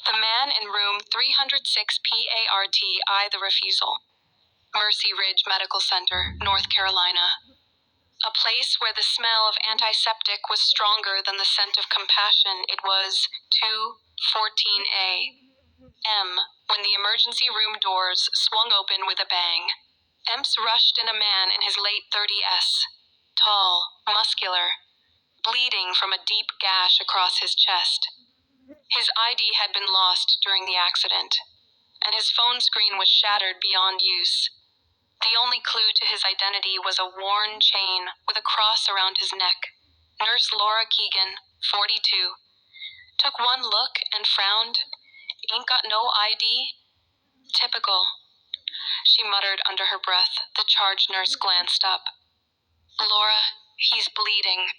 The man in room 306 PART the refusal. Mercy Ridge Medical Center, North Carolina. A place where the smell of antiseptic was stronger than the scent of compassion. It was 2:14 a.m. when the emergency room doors swung open with a bang. EMS rushed in a man in his late 30s, tall, muscular, bleeding from a deep gash across his chest. His ID had been lost during the accident, and his phone screen was shattered beyond use. The only clue to his identity was a worn chain with a cross around his neck. Nurse Laura Keegan, 42, took one look and frowned. "Ain't got no ID?" "Typical," she muttered under her breath. The charge nurse glanced up. "Laura, he's bleeding.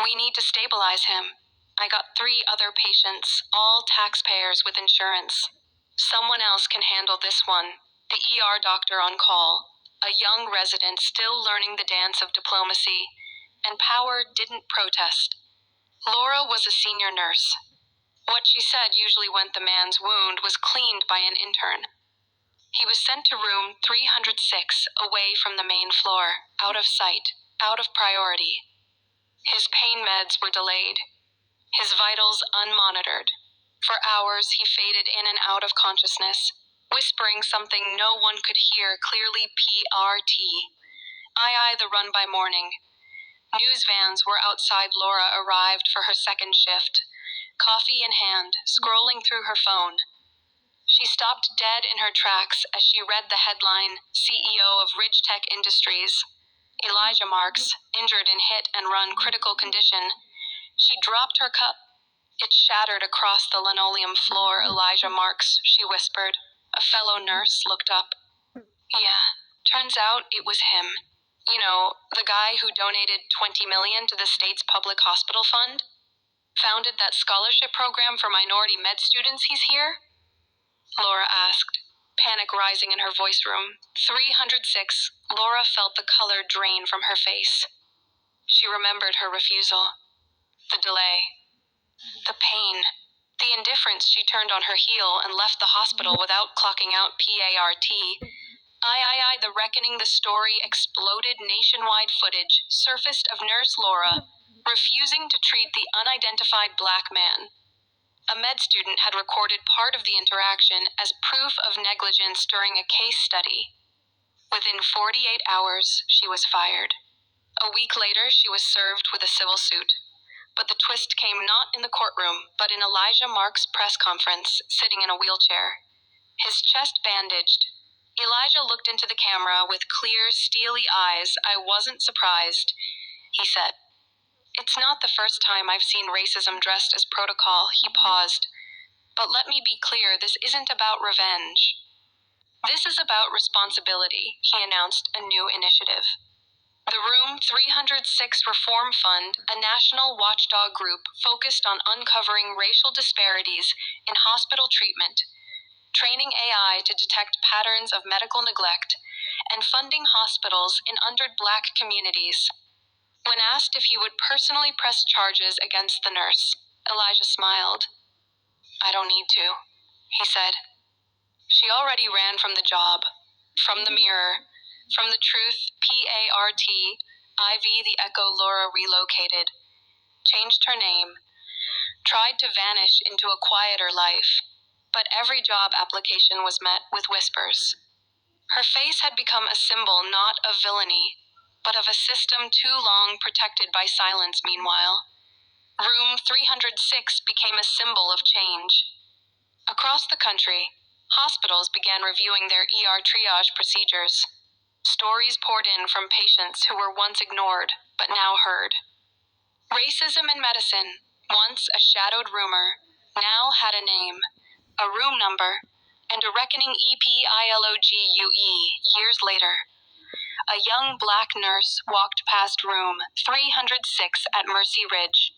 We need to stabilize him. I got 3 other patients, all taxpayers with insurance. Someone else can handle this one." The ER doctor on call, a young resident still learning the dance of diplomacy, and power didn't protest. Laura was a senior nurse. What she said usually went the man's wound was cleaned by an intern. He was sent to room 306, away from the main floor, out of sight, out of priority. His pain meds were delayed, his vitals unmonitored. For hours he faded in and out of consciousness, whispering something no one could hear clearly. PRT. I the run by morning. News vans were outside. Laura arrived for her second shift, coffee in hand, scrolling through her phone. She stopped dead in her tracks as she read the headline, "CEO of Ridgetech Industries. Elijah Marks, injured in hit and run, critical condition." She dropped her cup. It shattered across the linoleum floor. "Elijah Marks," she whispered. A fellow nurse looked up. "Yeah, turns out it was him. You know, the guy who donated $20 million to the state's public hospital fund? Founded that scholarship program for minority med students. He's here?" Laura asked, panic rising in her voice room. 306. Laura felt the color drain from her face. She remembered her refusal. The delay. The pain. The indifference. She turned on her heel and left the hospital without clocking out. PART. The reckoning. The story exploded. Nationwide footage surfaced of Nurse Laura refusing to treat the unidentified black man. A med student had recorded part of the interaction as proof of negligence during a case study. Within 48 hours, she was fired. A week later, she was served with a civil suit. But the twist came not in the courtroom, but in Elijah Marks' press conference, sitting in a wheelchair, his chest bandaged. Elijah looked into the camera with clear, steely eyes. "I wasn't surprised," he said. "It's not the first time I've seen racism dressed as protocol." He paused. "But let me be clear, this isn't about revenge. This is about responsibility." He announced a new initiative. The Room 306 Reform Fund, a national watchdog group focused on uncovering racial disparities in hospital treatment, training AI to detect patterns of medical neglect, and funding hospitals in under-black communities. When asked if he would personally press charges against the nurse, Elijah smiled. "I don't need to," he said. She already ran from the job, from the mirror, from the truth. PART. The echo. Laura relocated, changed her name, tried to vanish into a quieter life, but every job application was met with whispers. Her face had become a symbol not of villainy, but of a system too long protected by silence. Meanwhile, Room 306 became a symbol of change. Across the country, hospitals began reviewing their ER triage procedures. Stories poured in from patients who were once ignored, but now heard. Racism in medicine, once a shadowed rumor, now had a name, a room number, and a reckoning. EPILOGUE. Years later, a young black nurse walked past room 306 at Mercy Ridge.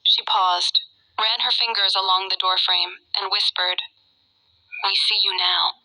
She paused, ran her fingers along the doorframe, and whispered, "We see you now."